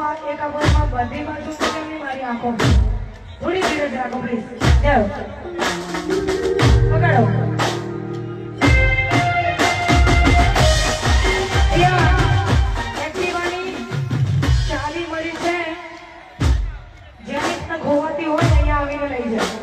એક અગવડમાં બધી બાજુ કેમની મારી આંખો થોડી ધીરજ રાખો પ્લીઝ જાઓ પકડો એક્ટિવાની ચાવી મળી છે જેની રીતના ખોવાતી હોય અહીંયા આવીને લઈ જાઓ